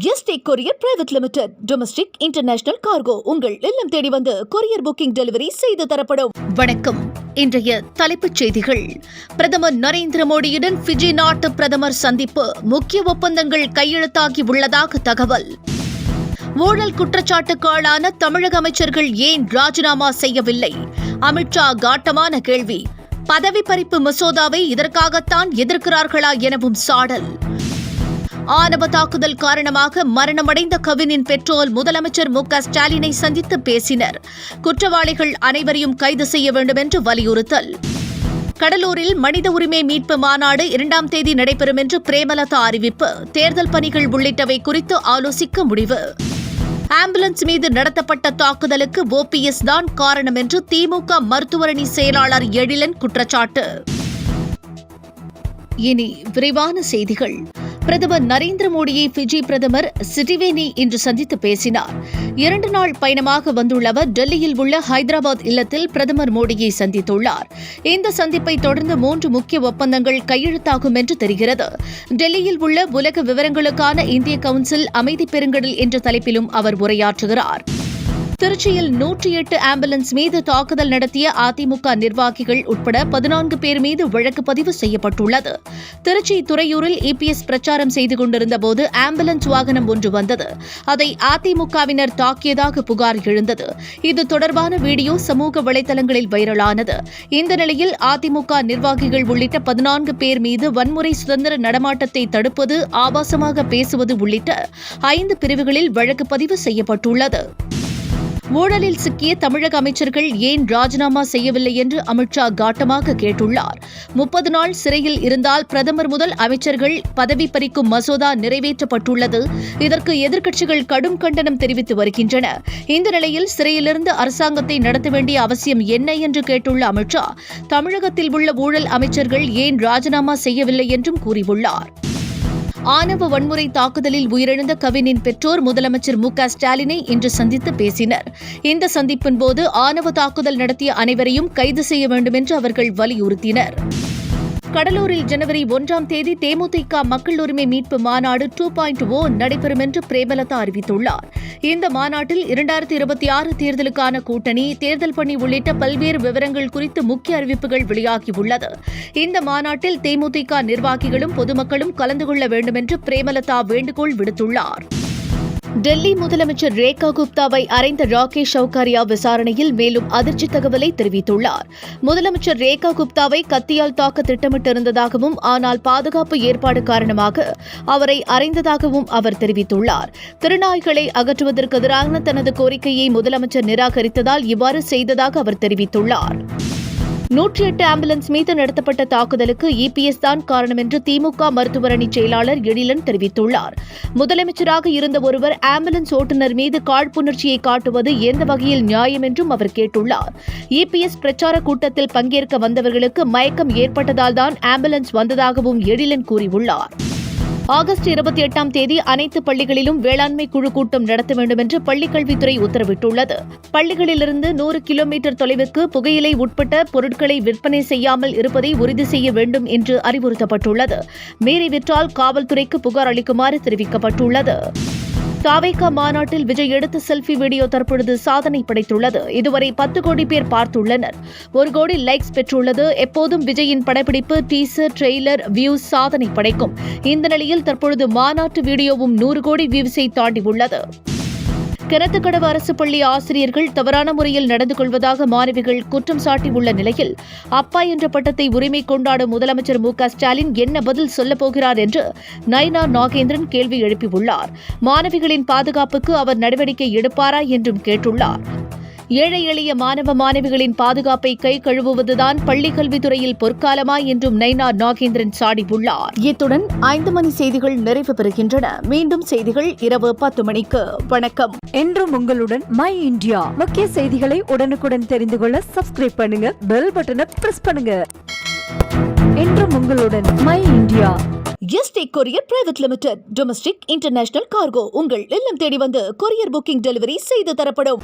Yesterday courier private limited. Domestic international cargo உங்கள் இல்லம் தேடி வந்து கொரியர் புக்கிங் டெலிவரி செய்து தரப்படும். வணக்கம். இன்றைய தலைப்புச் செய்திகள். பிரதமர் நரேந்திர மோடியுடன் பிஜி நாட்டு பிரதமர் சந்திப்பு. முக்கிய ஒப்பந்தங்கள் கையெழுத்தாகி உள்ளதாக தகவல். ஊழல் குற்றச்சாட்டுக்கு ஆளான தமிழக அமைச்சர்கள் ஏன் ராஜினாமா செய்யவில்லை? அமித்ஷா காட்டமான கேள்வி. பதவி பறிப்பு மசோதாவை இதற்காகத்தான் எதிர்க்கிறார்களா எனவும் சாடல். ஆணவ தாக்குதல் காரணமாக மரணமடைந்த கவினின் பெற்றோர் முதலமைச்சர் மு.க.ஸ்டாலினை சந்தித்து பேசினர். குற்றவாளிகள் அனைவரையும் கைது செய்ய வேண்டும் என்று வலியுறுத்தல். கடலூரில் மனித உரிமை மீட்பு மாநாடு 2ஆம் தேதி நடைபெறும் என்று பிரேமலதா அறிவிப்பு. தேர்தல் பணிகள் உள்ளிட்டவை குறித்து ஆலோசிக்க முடிவு. ஆம்புலன்ஸ் மீது நடத்தப்பட்ட தாக்குதலுக்கு OPS தான் காரணம் என்று திமுக மருத்துவரணி செயலாளர் எழிலன் குற்றச்சாட்டு. இனி விரிவான செய்திகள். பிரதமர் நரேந்திர மோடியை பிஜி பிரதமர் சிட்டிவேனி இன்று சந்தித்து பேசினார். 2 நாள் பயணமாக வந்துள்ளவர் டெல்லியில் உள்ள ஹைதராபாத் இல்லத்தில் பிரதமர் மோடியை சந்தித்துள்ளார். இந்த சந்திப்பை தொடர்ந்து 3 முக்கிய ஒப்பந்தங்கள் கையெழுத்தாகும் என்று தெரிகிறது. டெல்லியில் உள்ள உலக விவரங்களுக்கான இந்திய கவுன்சில் அமைதி பெருங்கடல் என்ற தலைப்பிலும் அவர் உரையாற்றுகிறார். திருச்சியில் 108 ஆம்புலன்ஸ் மீது தாக்குதல் நடத்திய அதிமுக நிர்வாகிகள் உட்பட 14 பேர் மீது வழக்கு பதிவு செய்யப்பட்டுள்ளது. திருச்சி துறையூரில் EPS பிரச்சாரம் செய்து கொண்டிருந்தபோது ஆம்புலன்ஸ் வாகனம் ஒன்று வந்தது. அதை அதிமுகவினர் தாக்கியதாக புகார் எழுந்தது. இது தொடர்பான வீடியோ சமூக வலைதளங்களில் வைரலானது. இந்த நிலையில் அதிமுக நிர்வாகிகள் உள்ளிட்ட 14 பேர் மீது வன்முறை சுதந்திர நடமாட்டத்தை தடுப்பது, ஆபாசமாக பேசுவது உள்ளிட்ட 5 பிரிவுகளில் வழக்கு பதிவு செய்யப்பட்டுள்ளது. ஊழலில் சிக்கிய தமிழக அமைச்சர்கள் ஏன் ராஜினாமா செய்யவில்லை என்று அமித்ஷா காட்டமாக கேட்டுள்ளார். 30 நாள் சிறையில் இருந்தால் பிரதமர் முதல் அமைச்சர்கள் பதவி பறிக்கும் மசோதா நிறைவேற்றப்பட்டுள்ளது. இதற்கு எதிர்க்கட்சிகள் கடும் கண்டனம் தெரிவித்து வருகின்றன. இந்த நிலையில் சிறையிலிருந்து அரசாங்கத்தை நடத்த வேண்டிய அவசியம் என்ன என்று கேட்டுள்ள அமித்ஷா, தமிழகத்தில் உள்ள ஊழல் அமைச்சர்கள் ஏன் ராஜினாமா செய்யவில்லை என்றும் கூறியுள்ளார். ஆணவ வன்முறை தாக்குதலில் உயிரிழந்த கவினின் பெற்றோர் முதலமைச்சர் மு.க.ஸ்டாலினை இன்று சந்தித்து பேசினர். இந்த சந்திப்பின் போது ஆணவ தாக்குதல் நடத்திய அனைவரையும் கைது செய்ய வேண்டும் என்று அவர்கள் வலியுறுத்தினர். கடலூரில் ஜனவரி 1ஆம் தேதி தேமுதிக மக்கள் உரிமை மீட்பு மாநாடு 2.0 நடைபெறும் என்று பிரேமலதா அறிவித்துள்ளார். இந்த மாநாட்டில் 2026 தேர்தலுக்கான கூட்டணி, தேர்தல் பணி உள்ளிட்ட பல்வேறு விவரங்கள் குறித்து முக்கிய அறிவிப்புகள் வெளியாகியுள்ளது. இந்த மாநாட்டில் தேமுதிக நிர்வாகிகளும் பொதுமக்களும் கலந்து கொள்ள வேண்டும் என்று பிரேமலதா வேண்டுகோள் விடுத்துள்ளார். டெல்லி முதலமைச்சர் ரேகா குப்தாவை அறைந்த ராகேஷ் சௌகாரியா விசாரணையில் மேலும் அதிர்ச்சி தகவலை தெரிவித்துள்ளார். முதலமைச்சர் ரேகா குப்தாவை கத்தியால் தாக்க திட்டமிட்டிருந்ததாகவும், ஆனால் பாதுகாப்பு ஏற்பாடு காரணமாக அவரை அறைந்ததாகவும் அவர் தெரிவித்துள்ளார். திருநாய்களை அகற்றுவதற்கு எதிரான தனது கோரிக்கையை முதலமைச்சர் நிராகரித்ததால் இவ்வாறு செய்ததாக அவர் தெரிவித்துள்ளார். 108 ஆம்புலன்ஸ் மீது நடத்தப்பட்ட தாக்குதலுக்கு EPS தான் காரணம் என்று திமுக மருத்துவரணி செயலாளர் எழிலன் தெரிவித்துள்ளார். முதலமைச்சராக இருந்த ஒருவர் ஆம்புலன்ஸ் ஓட்டுநர் மீது காழ்ப்புணர்ச்சியை காட்டுவது எந்த வகையில் நியாயம் என்றும் அவர் கேட்டுள்ளார். EPS பிரச்சார கூட்டத்தில் பங்கேற்க வந்தவர்களுக்கு மயக்கம் ஏற்பட்டதால் தான் ஆம்புலன்ஸ் வந்ததாகவும் எழிலன் கூறியுள்ளார். ஆகஸ்ட் 28ஆம் தேதி அனைத்து பள்ளிகளிலும் வேளாண்மை குழு கூட்டம் நடத்த வேண்டும் என்று பள்ளிக்கல்வித்துறை உத்தரவிட்டுள்ளது. பள்ளிகளிலிருந்து 100 கிலோமீட்டர் தொலைவுக்கு புகையிலை உட்பட்ட பொருட்களை விற்பனை செய்யாமல் இருப்பதை உறுதி செய்ய வேண்டும் என்று அறிவுறுத்தப்பட்டுள்ளது. மீறி விற்றால் காவல்துறைக்கு புகார் அளிக்குமாறு தெரிவிக்கப்பட்டுள்ளது. தாவேகா மாநாட்டில் விஜய் எடுத்த செல்ஃபி வீடியோ தற்பொழுது சாதனை படைத்துள்ளது. இதுவரை 10 கோடி பேர் பார்த்துள்ளனர். 1 கோடி லைக்ஸ் பெற்றுள்ளது. எப்போதும் விஜயின் படப்பிடிப்பு, டீசர், ட்ரெய்லர் வியூஸ் சாதனை படைக்கும். இந்த நிலையில் தற்பொழுது மாநாட்டு வீடியோவும் 100 கோடி வியூஸை தாண்டியுள்ளது. கிணத்துக்கடவு அரசு பள்ளி ஆசிரியர்கள் தவறான முறையில் நடந்து கொள்வதாக மாணவிகள் குற்றம் சாட்டியுள்ள நிலையில், அப்பா என்ற பட்டத்தை உரிமை கொண்டாடும் முதலமைச்சர் மு.க.ஸ்டாலின் என்ன பதில் சொல்லப் போகிறார் என்று நயினார் நாகேந்திரன் கேள்வி எழுப்பியுள்ளார். மாணவிகளின் பாதுகாப்புக்கு அவர் நடவடிக்கை எடுப்பாரா என்றும் கேட்டுள்ளார். ஏழை எளிய மாணவ மாணவிகளின் பாதுகாப்பை கை கழுவுவதுதான் பள்ளிக் கல்வித்துறையில் பொற்காலமா என்றும் நயினார் நாகேந்திரன் சாடியுள்ளார். இத்துடன் 5 மணி செய்திகள் நிறைவு பெறுகின்றன. மீண்டும் செய்திகள் இரவு 10 மணிக்கு. வணக்கம். என்றும் உங்களுடன் மை இந்தியா. முக்கிய செய்திகளை உடனுக்குடன் தெரிந்து கொள்ள சப்ஸ்கிரைப் பண்ணுங்க, பெல் பட்டனை பிரஸ் பண்ணுங்க. என்றும் உங்களுடன் my India. Yesterday courier private limited. Domestic international cargo உங்கள் இல்லம் தேடி வந்து கொரியர் புக்கிங் டெலிவரி செய்து தரப்படும்.